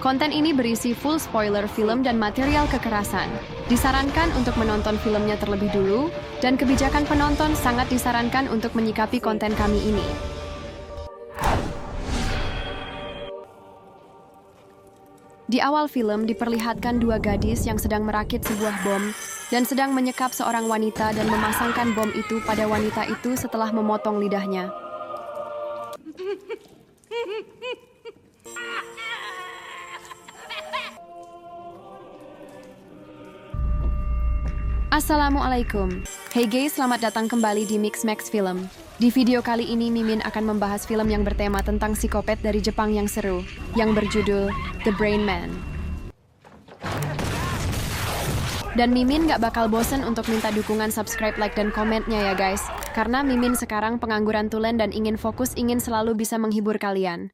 Konten ini berisi full spoiler film dan material kekerasan. Disarankan untuk menonton filmnya terlebih dulu, dan kebijakan penonton sangat disarankan untuk menyikapi konten kami ini. Di awal film diperlihatkan dua gadis yang sedang merakit sebuah bom dan sedang menyekap seorang wanita dan memasangkan bom itu pada wanita itu setelah memotong lidahnya. Assalamualaikum. Hey guys, selamat datang kembali di Mix Max Film. Di video kali ini Mimin akan membahas film yang bertema tentang psikopat dari Jepang yang seru, yang berjudul The Brain Man. Dan Mimin gak bakal bosen untuk minta dukungan subscribe, like, dan komennya ya guys. Karena Mimin sekarang pengangguran tulen dan ingin fokus, ingin selalu bisa menghibur kalian.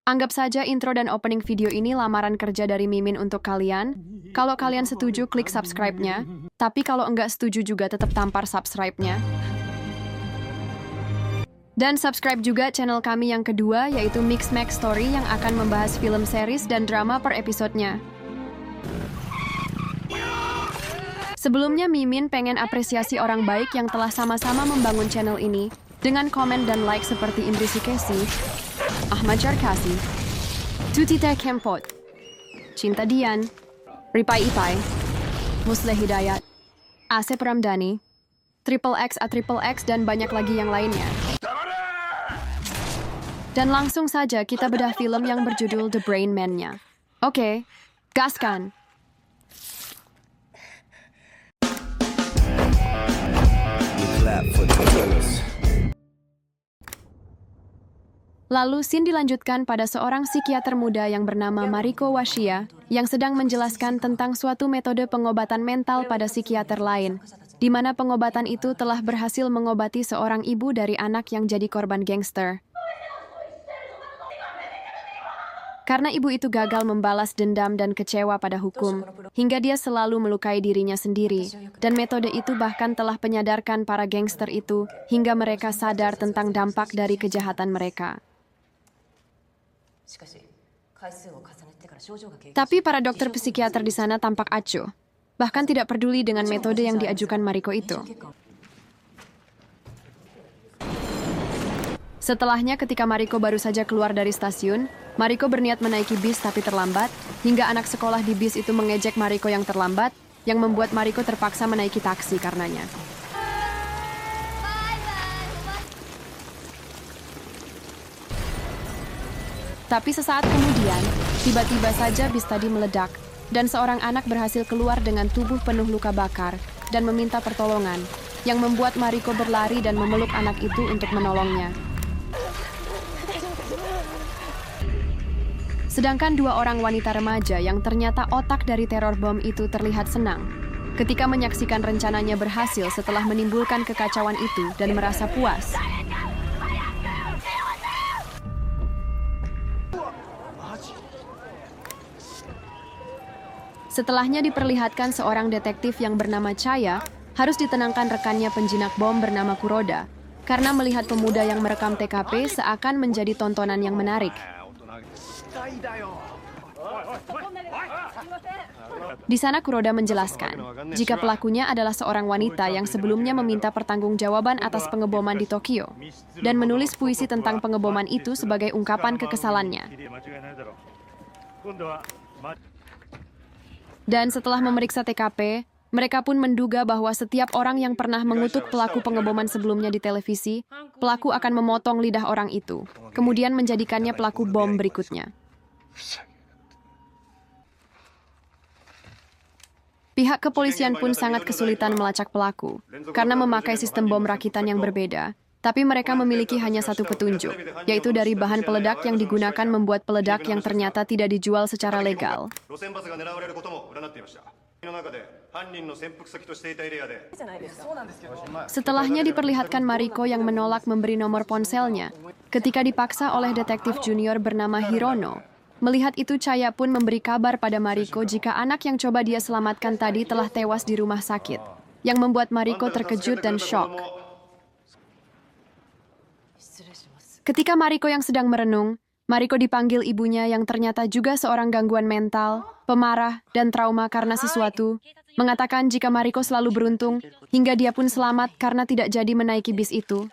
Anggap saja intro dan opening video ini lamaran kerja dari Mimin untuk kalian. Kalau kalian setuju, klik subscribe-nya. Tapi kalau enggak setuju juga tetap tampar subscribe-nya. Dan subscribe juga channel kami yang kedua, yaitu Mix Max Story yang akan membahas film series dan drama per episodenya. Sebelumnya Mimin pengen apresiasi orang baik yang telah sama-sama membangun channel ini dengan komen dan like seperti Indri Sikesi, Ahmad Jarkasi, Tutita Kempot, Cinta Dian, Ripai Ipai, Musleh Hidayat, Asep Ramdhani, Triple X, dan banyak lagi yang lainnya. Dan langsung saja kita bedah film yang berjudul The Brain Man-nya. Oke, gaskan! Lalu scene dilanjutkan pada seorang psikiater muda yang bernama Mariko Washiya yang sedang menjelaskan tentang suatu metode pengobatan mental pada psikiater lain, di mana pengobatan itu telah berhasil mengobati seorang ibu dari anak yang jadi korban gangster. Karena ibu itu gagal membalas dendam dan kecewa pada hukum, hingga dia selalu melukai dirinya sendiri, dan metode itu bahkan telah menyadarkan para gangster itu hingga mereka sadar tentang dampak dari kejahatan mereka. Tapi para dokter psikiater di sana tampak acuh, bahkan tidak peduli dengan metode yang diajukan Mariko itu. Setelahnya ketika Mariko baru saja keluar dari stasiun, Mariko berniat menaiki bis tapi terlambat, hingga anak sekolah di bis itu mengejek Mariko yang terlambat, yang membuat Mariko terpaksa menaiki taksi karenanya. Tapi sesaat kemudian, tiba-tiba saja bis tadi meledak, dan seorang anak berhasil keluar dengan tubuh penuh luka bakar, dan meminta pertolongan, yang membuat Mariko berlari dan memeluk anak itu untuk menolongnya. Sedangkan dua orang wanita remaja yang ternyata otak dari teror bom itu terlihat senang ketika menyaksikan rencananya berhasil setelah menimbulkan kekacauan itu dan merasa puas. Setelahnya diperlihatkan seorang detektif yang bernama Chaya harus ditenangkan rekannya penjinak bom bernama Kuroda karena melihat pemuda yang merekam TKP seakan menjadi tontonan yang menarik. Di sana Kuroda menjelaskan, jika pelakunya adalah seorang wanita yang sebelumnya meminta pertanggungjawaban atas pengeboman di Tokyo, dan menulis puisi tentang pengeboman itu sebagai ungkapan kekesalannya. Dan setelah memeriksa TKP, mereka pun menduga bahwa setiap orang yang pernah mengutuk pelaku pengeboman sebelumnya di televisi, pelaku akan memotong lidah orang itu, kemudian menjadikannya pelaku bom berikutnya. Pihak kepolisian pun sangat kesulitan melacak pelaku, karena memakai sistem bom rakitan yang berbeda. Tapi mereka memiliki hanya satu petunjuk, yaitu dari bahan peledak yang digunakan membuat peledak yang ternyata tidak dijual secara legal. Setelahnya diperlihatkan Mariko yang menolak memberi nomor ponselnya, ketika dipaksa oleh detektif junior bernama Hirono. Melihat itu Chaya pun memberi kabar pada Mariko jika anak yang coba dia selamatkan tadi telah tewas di rumah sakit, yang membuat Mariko terkejut dan syok. Ketika Mariko yang sedang merenung, Mariko dipanggil ibunya yang ternyata juga seorang gangguan mental, pemarah, dan trauma karena sesuatu, mengatakan jika Mariko selalu beruntung, hingga dia pun selamat karena tidak jadi menaiki bis itu.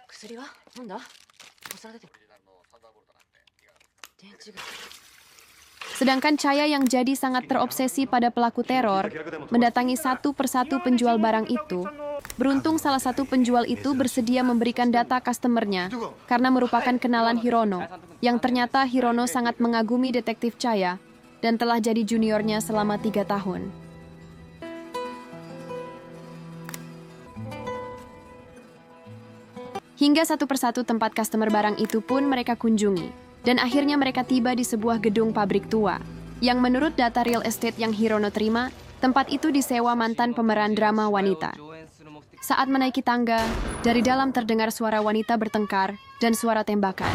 Sedangkan Chaya yang jadi sangat terobsesi pada pelaku teror, mendatangi satu persatu penjual barang itu. Beruntung salah satu penjual itu bersedia memberikan data customernya karena merupakan kenalan Hirono, yang ternyata Hirono sangat mengagumi detektif Chaya dan telah jadi juniornya selama 3 tahun. Hingga satu persatu tempat customer barang itu pun mereka kunjungi. Dan akhirnya mereka tiba di sebuah gedung pabrik tua, yang menurut data real estate yang Hirono terima, tempat itu disewa mantan pemeran drama wanita. Saat menaiki tangga, dari dalam terdengar suara wanita bertengkar dan suara tembakan.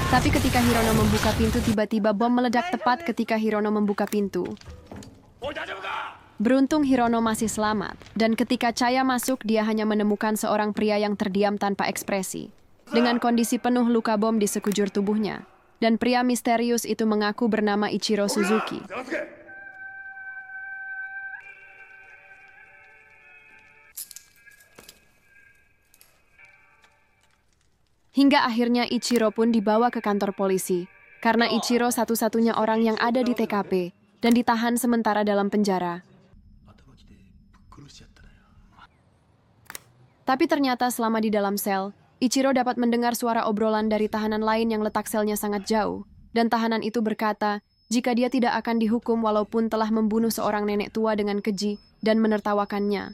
Tapi ketika Hirono membuka pintu, tiba-tiba bom meledak tepat ketika Hirono membuka pintu. Beruntung Hirono masih selamat, dan ketika Chaya masuk, dia hanya menemukan seorang pria yang terdiam tanpa ekspresi, dengan kondisi penuh luka bom di sekujur tubuhnya. Dan pria misterius itu mengaku bernama Ichiro Suzuki. Hingga akhirnya Ichiro pun dibawa ke kantor polisi, karena Ichiro satu-satunya orang yang ada di TKP dan ditahan sementara dalam penjara. Tapi ternyata selama di dalam sel, Ichiro dapat mendengar suara obrolan dari tahanan lain yang letak selnya sangat jauh, dan tahanan itu berkata jika dia tidak akan dihukum walaupun telah membunuh seorang nenek tua dengan keji dan menertawakannya.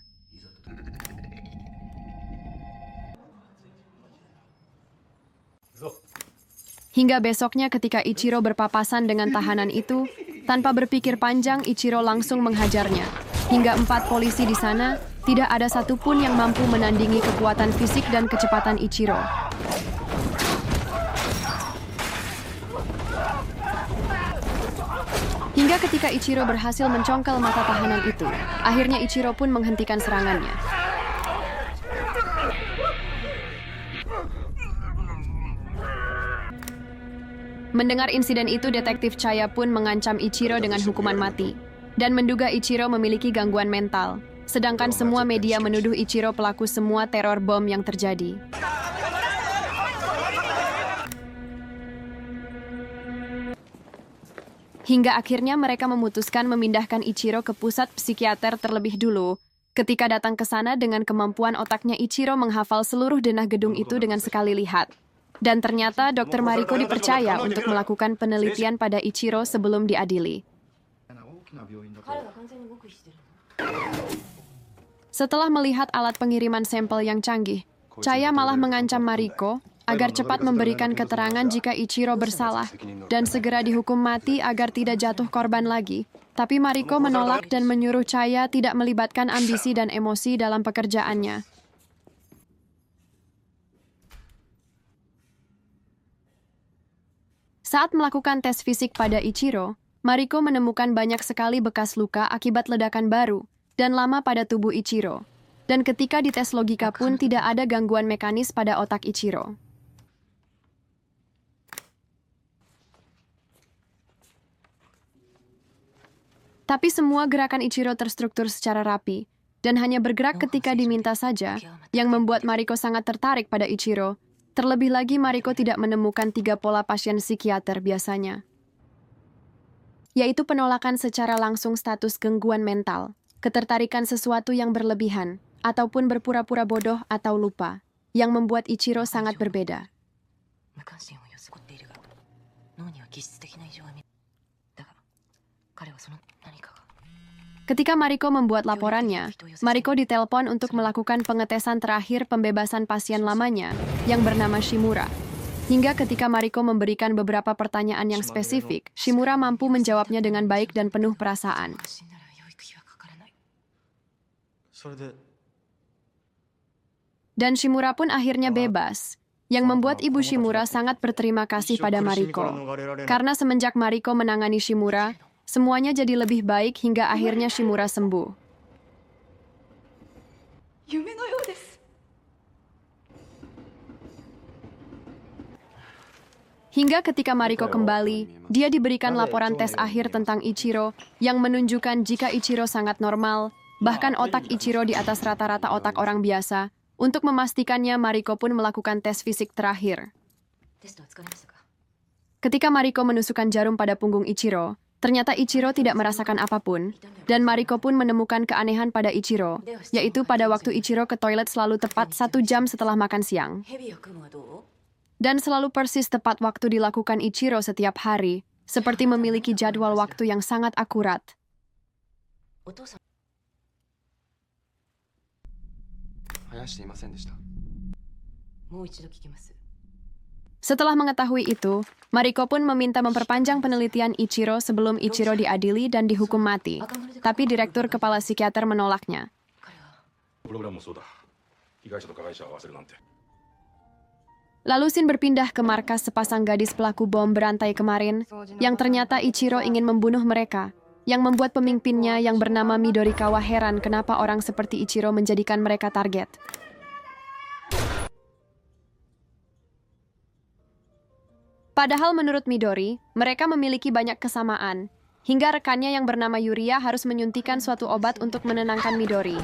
Hingga besoknya ketika Ichiro berpapasan dengan tahanan itu, tanpa berpikir panjang Ichiro langsung menghajarnya. Hingga 4 polisi di sana, tidak ada satupun yang mampu menandingi kekuatan fisik dan kecepatan Ichiro. Hingga ketika Ichiro berhasil mencongkel mata tahanan itu, akhirnya Ichiro pun menghentikan serangannya. Mendengar insiden itu, detektif Chaya pun mengancam Ichiro dengan hukuman mati, dan menduga Ichiro memiliki gangguan mental. Sedangkan semua media menuduh Ichiro pelaku semua teror bom yang terjadi. Hingga akhirnya mereka memutuskan memindahkan Ichiro ke pusat psikiater terlebih dulu. Ketika datang ke sana dengan kemampuan otaknya, Ichiro menghafal seluruh denah gedung itu dengan sekali lihat. Dan ternyata Dr. Mariko dipercaya untuk melakukan penelitian pada Ichiro sebelum diadili. Setelah melihat alat pengiriman sampel yang canggih, Chaya malah mengancam Mariko agar cepat memberikan keterangan jika Ichiro bersalah dan segera dihukum mati agar tidak jatuh korban lagi. Tapi Mariko menolak dan menyuruh Chaya tidak melibatkan ambisi dan emosi dalam pekerjaannya. Saat melakukan tes fisik pada Ichiro, Mariko menemukan banyak sekali bekas luka akibat ledakan baru dan lama pada tubuh Ichiro. Dan ketika dites logika pun tidak ada gangguan mekanis pada otak Ichiro. Tapi semua gerakan Ichiro terstruktur secara rapi, dan hanya bergerak ketika diminta saja, yang membuat Mariko sangat tertarik pada Ichiro. Terlebih lagi Mariko tidak menemukan 3 pola pasien psikiater biasanya, yaitu penolakan secara langsung status gangguan mental, ketertarikan sesuatu yang berlebihan, ataupun berpura-pura bodoh atau lupa, yang membuat Ichiro sangat berbeda. Ketika Mariko membuat laporannya, Mariko ditelepon untuk melakukan pengetesan terakhir pembebasan pasien lamanya, yang bernama Shimura. Hingga ketika Mariko memberikan beberapa pertanyaan yang spesifik, Shimura mampu menjawabnya dengan baik dan penuh perasaan. Dan Shimura pun akhirnya bebas, yang membuat ibu Shimura sangat berterima kasih pada Mariko. Karena semenjak Mariko menangani Shimura, semuanya jadi lebih baik hingga akhirnya Shimura sembuh. Hingga ketika Mariko kembali, dia diberikan laporan tes akhir tentang Ichiro yang menunjukkan jika Ichiro sangat normal, bahkan otak Ichiro di atas rata-rata otak orang biasa. Untuk memastikannya, Mariko pun melakukan tes fisik terakhir. Ketika Mariko menusukkan jarum pada punggung Ichiro, ternyata Ichiro tidak merasakan apapun, dan Mariko pun menemukan keanehan pada Ichiro, yaitu pada waktu Ichiro ke toilet selalu tepat 1 jam setelah makan siang. Dan selalu persis tepat waktu dilakukan Ichiro setiap hari, seperti memiliki jadwal waktu yang sangat akurat. Setelah mengetahui itu, Mariko pun meminta memperpanjang penelitian Ichiro sebelum Ichiro diadili dan dihukum mati. Tapi Direktur Kepala Psikiater menolaknya. Lalu Shin berpindah ke markas sepasang gadis pelaku bom berantai kemarin, yang ternyata Ichiro ingin membunuh mereka, yang membuat pemimpinnya yang bernama Midorikawa heran kenapa orang seperti Ichiro menjadikan mereka target. Padahal menurut Midori, mereka memiliki banyak kesamaan, hingga rekannya yang bernama Yuria harus menyuntikkan suatu obat untuk menenangkan Midori,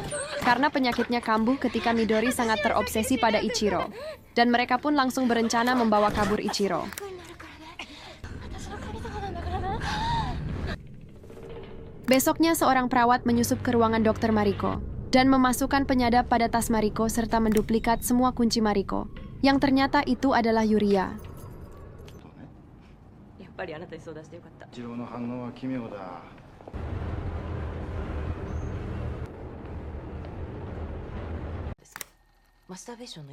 karena penyakitnya kambuh ketika Midori sangat terobsesi pada Ichiro. Dan mereka pun langsung berencana membawa kabur Ichiro. Besoknya seorang perawat menyusup ke ruangan dokter Mariko, dan memasukkan penyadap pada tas Mariko serta menduplikat semua kunci Mariko, yang ternyata itu adalah Yuria.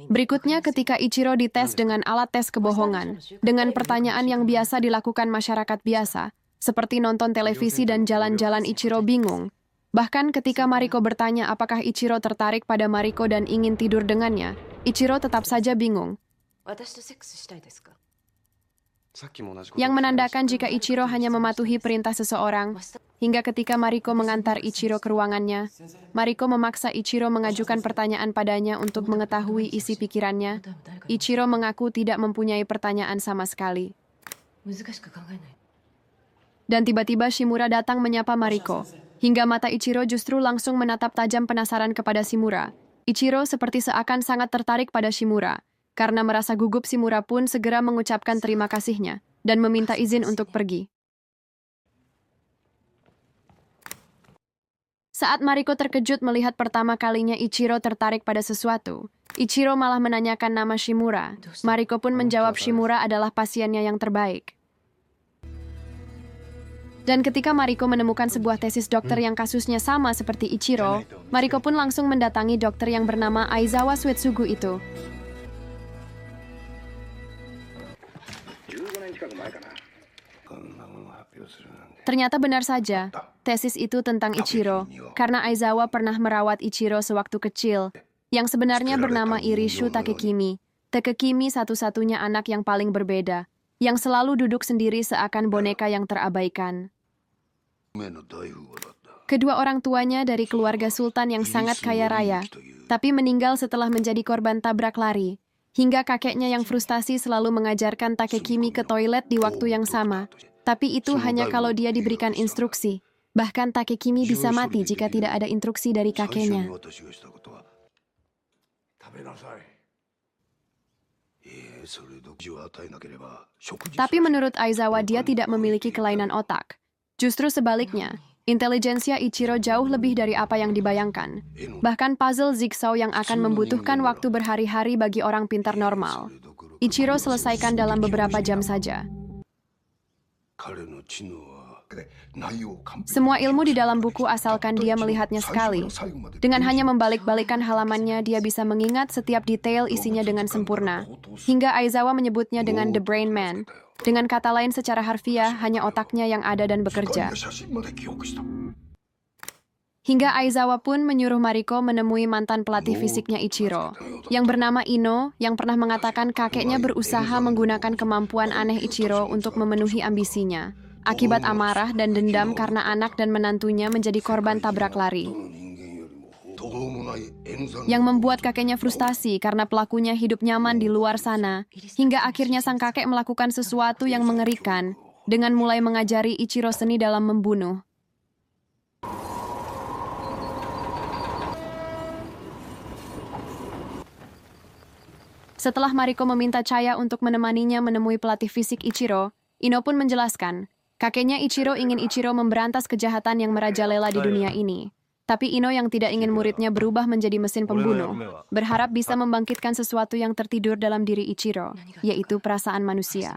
Berikutnya ketika Ichiro dites dengan alat tes kebohongan, dengan pertanyaan yang biasa dilakukan masyarakat biasa, seperti nonton televisi dan jalan-jalan, Ichiro bingung. Bahkan ketika Mariko bertanya apakah Ichiro tertarik pada Mariko dan ingin tidur dengannya, Ichiro tetap saja bingung. Yang menandakan jika Ichiro hanya mematuhi perintah seseorang, hingga ketika Mariko mengantar Ichiro ke ruangannya, Mariko memaksa Ichiro mengajukan pertanyaan padanya untuk mengetahui isi pikirannya. Ichiro mengaku tidak mempunyai pertanyaan sama sekali. Dan tiba-tiba Shimura datang menyapa Mariko, hingga mata Ichiro justru langsung menatap tajam penasaran kepada Shimura. Ichiro seperti seakan sangat tertarik pada Shimura. Karena merasa gugup, Shimura pun segera mengucapkan terima kasihnya dan meminta izin untuk pergi. Saat Mariko terkejut melihat pertama kalinya Ichiro tertarik pada sesuatu, Ichiro malah menanyakan nama Shimura. Mariko pun menjawab Shimura adalah pasiennya yang terbaik. Dan ketika Mariko menemukan sebuah tesis dokter yang kasusnya sama seperti Ichiro, Mariko pun langsung mendatangi dokter yang bernama Aizawa Suetsugu itu. Ternyata benar saja, tesis itu tentang Ichiro, karena Aizawa pernah merawat Ichiro sewaktu kecil, yang sebenarnya bernama Irishu Takekimi. Takekimi satu-satunya anak yang paling berbeda, yang selalu duduk sendiri seakan boneka yang terabaikan. Kedua orang tuanya dari keluarga sultan yang sangat kaya raya, tapi meninggal setelah menjadi korban tabrak lari. Hingga kakeknya yang frustasi selalu mengajarkan Takekimi ke toilet di waktu yang sama. Tapi itu hanya kalau dia diberikan instruksi. Bahkan Takekimi bisa mati jika tidak ada instruksi dari kakeknya. Tapi menurut Aizawa dia tidak memiliki kelainan otak. Justru sebaliknya, intelijensia Ichiro jauh lebih dari apa yang dibayangkan. Bahkan puzzle jigsaw yang akan membutuhkan waktu berhari-hari bagi orang pintar normal, Ichiro selesaikan dalam beberapa jam saja. Semua ilmu di dalam buku asalkan dia melihatnya sekali. Dengan hanya membalik-balikan halamannya, dia bisa mengingat setiap detail isinya dengan sempurna. Hingga Aizawa menyebutnya dengan The Brain Man. Dengan kata lain, secara harfiah, hanya otaknya yang ada dan bekerja. Hingga Aizawa pun menyuruh Mariko menemui mantan pelatih fisiknya Ichiro, yang bernama Ino, yang pernah mengatakan kakeknya berusaha menggunakan kemampuan aneh Ichiro untuk memenuhi ambisinya, akibat amarah dan dendam karena anak dan menantunya menjadi korban tabrak lari. yang membuat kakeknya frustasi karena pelakunya hidup nyaman di luar sana, hingga akhirnya sang kakek melakukan sesuatu yang mengerikan dengan mulai mengajari Ichiro seni dalam membunuh. Setelah Mariko meminta Chaya untuk menemaninya menemui pelatih fisik Ichiro, Ino pun menjelaskan, kakeknya Ichiro ingin Ichiro memberantas kejahatan yang merajalela di dunia ini. Tapi Ino yang tidak ingin muridnya berubah menjadi mesin pembunuh, berharap bisa membangkitkan sesuatu yang tertidur dalam diri Ichiro, yaitu perasaan manusia.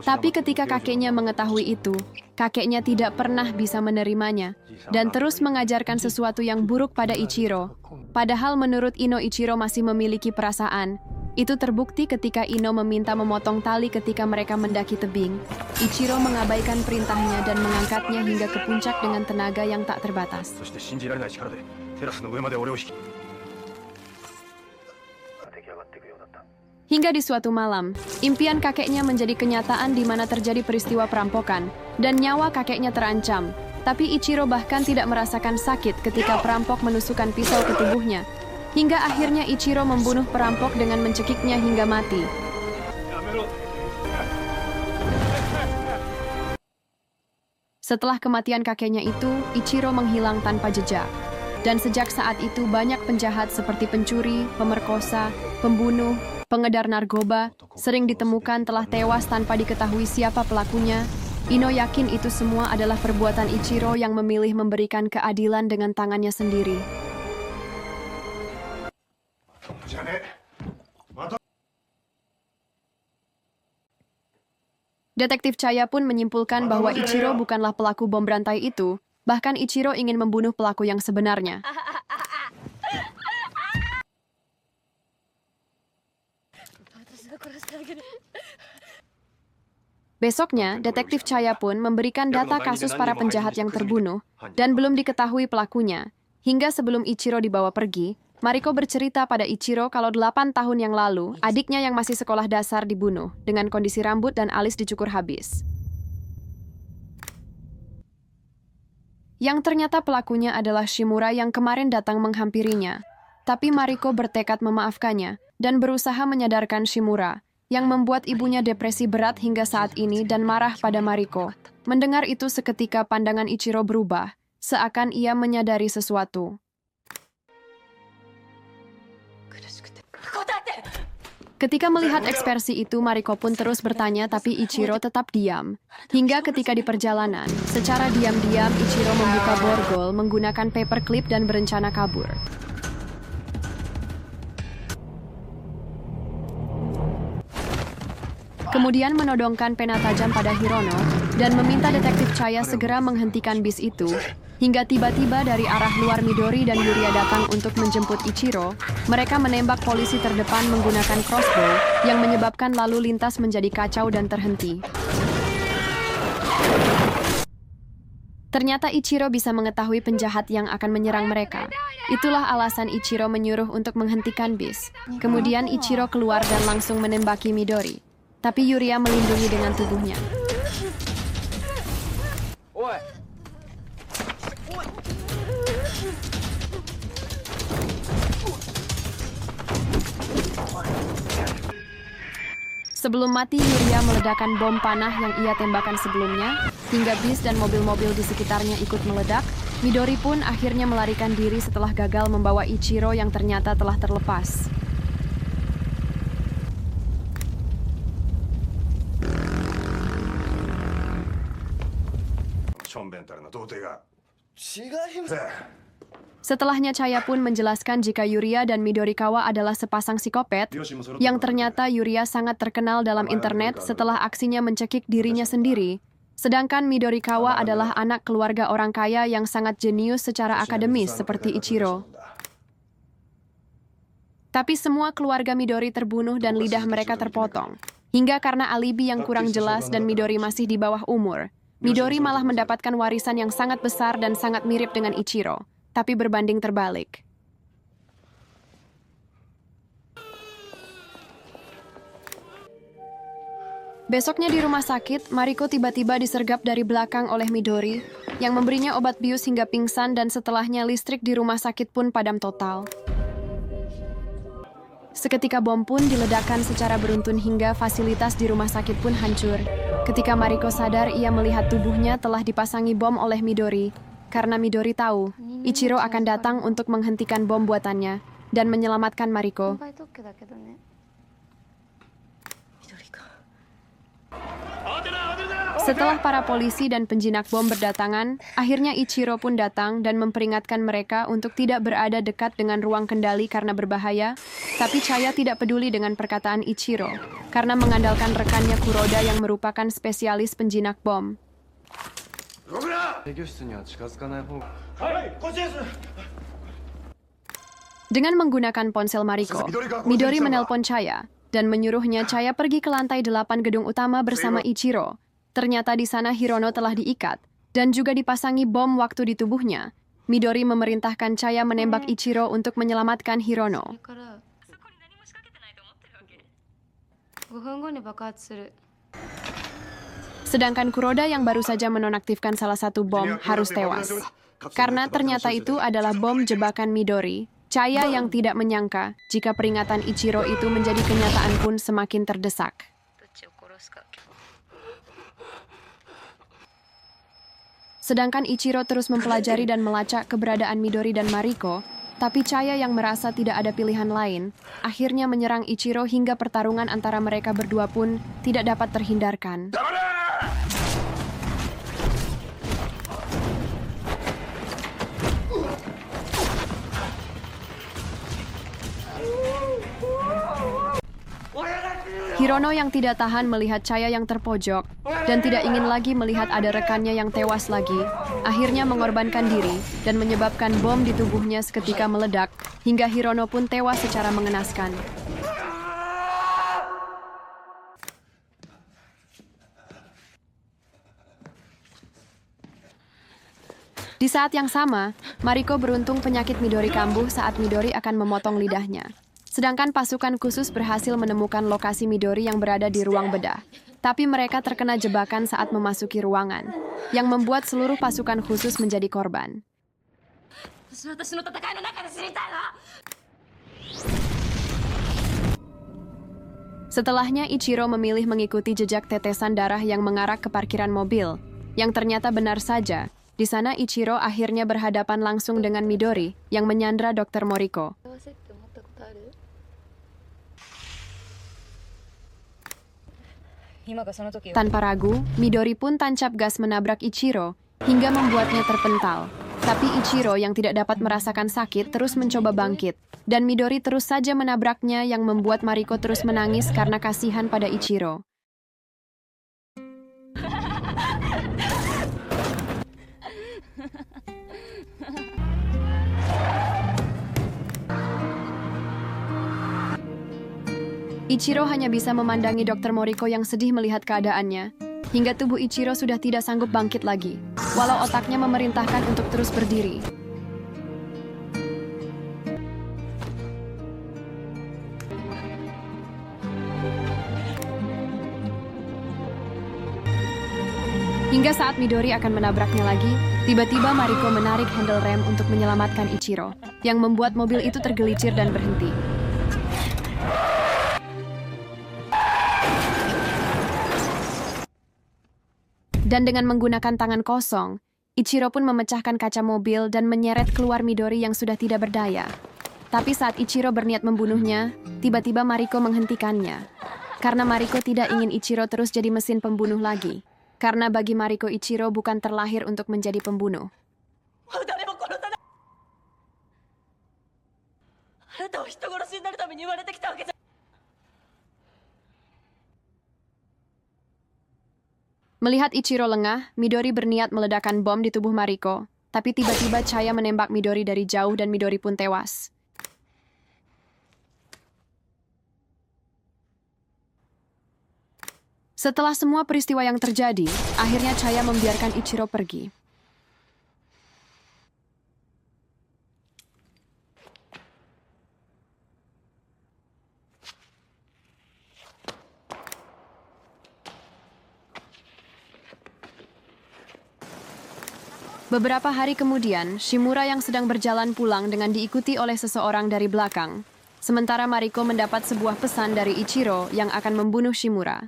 Tapi ketika kakeknya mengetahui itu, kakeknya tidak pernah bisa menerimanya dan terus mengajarkan sesuatu yang buruk pada Ichiro. Padahal menurut Ino, Ichiro masih memiliki perasaan. Itu terbukti ketika Ino meminta memotong tali ketika mereka mendaki tebing. Ichiro mengabaikan perintahnya dan mengangkatnya hingga ke puncak dengan tenaga yang tak terbatas. Hingga di suatu malam, impian kakeknya menjadi kenyataan di mana terjadi peristiwa perampokan, dan nyawa kakeknya terancam. Tapi Ichiro bahkan tidak merasakan sakit ketika perampok menusukkan pisau ke tubuhnya. Hingga akhirnya Ichiro membunuh perampok dengan mencekiknya hingga mati. Setelah kematian kakeknya itu, Ichiro menghilang tanpa jejak. Dan sejak saat itu banyak penjahat seperti pencuri, pemerkosa, pembunuh, pengedar narkoba, sering ditemukan telah tewas tanpa diketahui siapa pelakunya. Ino yakin itu semua adalah perbuatan Ichiro yang memilih memberikan keadilan dengan tangannya sendiri. Detektif Chaya pun menyimpulkan bahwa Ichiro bukanlah pelaku bom berantai itu, bahkan Ichiro ingin membunuh pelaku yang sebenarnya. Besoknya, Detektif Chaya pun memberikan data kasus para penjahat yang terbunuh dan belum diketahui pelakunya. Hingga sebelum Ichiro dibawa pergi, Mariko bercerita pada Ichiro kalau 8 tahun yang lalu, adiknya yang masih sekolah dasar dibunuh dengan kondisi rambut dan alis dicukur habis. Yang ternyata pelakunya adalah Shimura yang kemarin datang menghampirinya. Tapi Mariko bertekad memaafkannya dan berusaha menyadarkan Shimura, yang membuat ibunya depresi berat hingga saat ini dan marah pada Mariko. Mendengar itu seketika pandangan Ichiro berubah, seakan ia menyadari sesuatu. Ketika melihat ekspresi itu, Mariko pun terus bertanya tapi Ichiro tetap diam. Hingga ketika di perjalanan, secara diam-diam Ichiro membuka borgol menggunakan paperclip dan berencana kabur. Kemudian menodongkan pena tajam pada Hirono dan meminta Detektif Chaya segera menghentikan bis itu, hingga tiba-tiba dari arah luar Midori dan Yuria datang untuk menjemput Ichiro. Mereka menembak polisi terdepan menggunakan crossbow yang menyebabkan lalu lintas menjadi kacau dan terhenti. Ternyata Ichiro bisa mengetahui penjahat yang akan menyerang mereka. Itulah alasan Ichiro menyuruh untuk menghentikan bis. Kemudian Ichiro keluar dan langsung menembaki Midori. Tapi Yuria melindungi dengan tubuhnya. Sebelum mati, Yuria meledakkan bom panah yang ia tembakan sebelumnya, hingga bis dan mobil-mobil di sekitarnya ikut meledak. Midori pun akhirnya melarikan diri setelah gagal membawa Ichiro yang ternyata telah terlepas. Setelahnya Chaya pun menjelaskan jika Yuria dan Midorikawa adalah sepasang psikopat, yang ternyata Yuria sangat terkenal dalam internet setelah aksinya mencekik dirinya sendiri, sedangkan Midorikawa adalah anak keluarga orang kaya yang sangat jenius secara akademis seperti Ichiro. Tapi semua keluarga Midori terbunuh dan lidah mereka terpotong, hingga karena alibi yang kurang jelas dan Midori masih di bawah umur. Midori malah mendapatkan warisan yang sangat besar dan sangat mirip dengan Ichiro, tapi berbanding terbalik. Besoknya di rumah sakit, Mariko tiba-tiba disergap dari belakang oleh Midori, yang memberinya obat bius hingga pingsan dan setelahnya listrik di rumah sakit pun padam total. Seketika bom pun diledakkan secara beruntun hingga fasilitas di rumah sakit pun hancur. Ketika Mariko sadar, ia melihat tubuhnya telah dipasangi bom oleh Midori, karena Midori tahu Ichiro akan datang untuk menghentikan bom buatannya dan menyelamatkan Mariko. Setelah para polisi dan penjinak bom berdatangan, akhirnya Ichiro pun datang dan memperingatkan mereka untuk tidak berada dekat dengan ruang kendali karena berbahaya, tapi Chaya tidak peduli dengan perkataan Ichiro, karena mengandalkan rekannya Kuroda yang merupakan spesialis penjinak bom. Dengan menggunakan ponsel Mariko, Midori menelpon Chaya dan menyuruhnya Chaya pergi ke lantai 8 gedung utama bersama Ichiro. Ternyata di sana Hirono telah diikat dan juga dipasangi bom waktu di tubuhnya. Midori memerintahkan Chaya menembak Ichiro untuk menyelamatkan Hirono. Sedangkan Kuroda yang baru saja menonaktifkan salah satu bom harus tewas. Karena ternyata itu adalah bom jebakan Midori. Chaya yang tidak menyangka jika peringatan Ichiro itu menjadi kenyataan pun semakin terdesak. Sedangkan Ichiro terus mempelajari dan melacak keberadaan Midori dan Mariko, tapi Chaya yang merasa tidak ada pilihan lain, akhirnya menyerang Ichiro hingga pertarungan antara mereka berdua pun tidak dapat terhindarkan. Hirono yang tidak tahan melihat Chaya yang terpojok dan tidak ingin lagi melihat ada rekannya yang tewas lagi, akhirnya mengorbankan diri dan menyebabkan bom di tubuhnya seketika meledak, hingga Hirono pun tewas secara mengenaskan. Di saat yang sama, Mariko beruntung penyakit Midori kambuh saat Midori akan memotong lidahnya. Sedangkan pasukan khusus berhasil menemukan lokasi Midori yang berada di ruang bedah. Tapi mereka terkena jebakan saat memasuki ruangan, yang membuat seluruh pasukan khusus menjadi korban. Setelahnya, Ichiro memilih mengikuti jejak tetesan darah yang mengarah ke parkiran mobil, yang ternyata benar saja. Di sana Ichiro akhirnya berhadapan langsung dengan Midori, yang menyandra Dr. Moriko. Tanpa ragu, Midori pun tancap gas menabrak Ichiro, hingga membuatnya terpental. Tapi Ichiro yang tidak dapat merasakan sakit terus mencoba bangkit, dan Midori terus saja menabraknya yang membuat Mariko terus menangis karena kasihan pada Ichiro. Ichiro hanya bisa memandangi Dr. Moriko yang sedih melihat keadaannya, hingga tubuh Ichiro sudah tidak sanggup bangkit lagi, walau otaknya memerintahkan untuk terus berdiri. Hingga saat Midori akan menabraknya lagi, tiba-tiba Mariko menarik handle rem untuk menyelamatkan Ichiro, yang membuat mobil itu tergelicir dan berhenti. Dan dengan menggunakan tangan kosong, Ichiro pun memecahkan kaca mobil dan menyeret keluar Midori yang sudah tidak berdaya. Tapi saat Ichiro berniat membunuhnya, tiba-tiba Mariko menghentikannya. Karena Mariko tidak ingin Ichiro terus jadi mesin pembunuh lagi. Karena bagi Mariko, Ichiro bukan terlahir untuk menjadi pembunuh. Melihat Ichiro lengah, Midori berniat meledakkan bom di tubuh Mariko, tapi tiba-tiba Chaya menembak Midori dari jauh dan Midori pun tewas. Setelah semua peristiwa yang terjadi, akhirnya Chaya membiarkan Ichiro pergi. Beberapa hari kemudian, Shimura yang sedang berjalan pulang dengan diikuti oleh seseorang dari belakang. Sementara Mariko mendapat sebuah pesan dari Ichiro yang akan membunuh Shimura.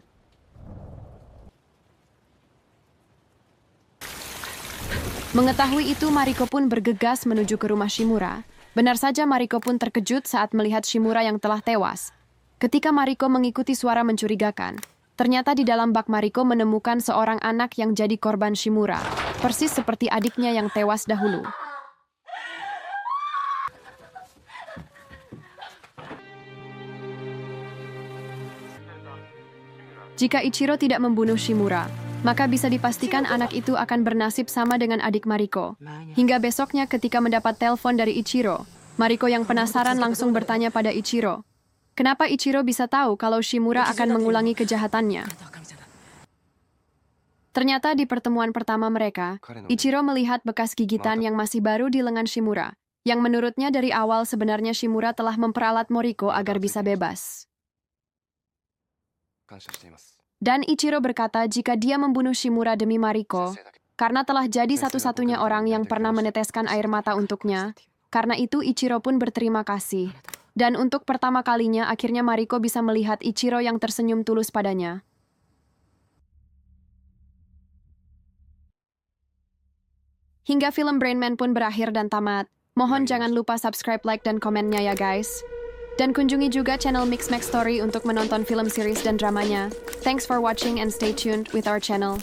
Mengetahui itu, Mariko pun bergegas menuju ke rumah Shimura. Benar saja, Mariko pun terkejut saat melihat Shimura yang telah tewas. Ketika Mariko mengikuti suara mencurigakan, ternyata di dalam bak Mariko menemukan seorang anak yang jadi korban Shimura, persis seperti adiknya yang tewas dahulu. Jika Ichiro tidak membunuh Shimura, maka bisa dipastikan anak itu akan bernasib sama dengan adik Mariko. Hingga besoknya ketika mendapat telepon dari Ichiro, Mariko yang penasaran langsung bertanya pada Ichiro, kenapa Ichiro bisa tahu kalau Shimura akan mengulangi kejahatannya? Ternyata di pertemuan pertama mereka, Ichiro melihat bekas gigitan yang masih baru di lengan Shimura, yang menurutnya dari awal sebenarnya Shimura telah memperalat Moriko agar bisa bebas. Dan Ichiro berkata jika dia membunuh Shimura demi Mariko, karena telah jadi satu-satunya orang yang pernah meneteskan air mata untuknya, karena itu Ichiro pun berterima kasih. Dan untuk pertama kalinya akhirnya Mariko bisa melihat Ichiro yang tersenyum tulus padanya. Hingga film Brain Man pun berakhir dan tamat. Mohon jangan lupa subscribe, like, dan komennya ya guys. Dan kunjungi juga channel Mixmax Story untuk menonton film series dan dramanya. Thanks for watching and stay tuned with our channel.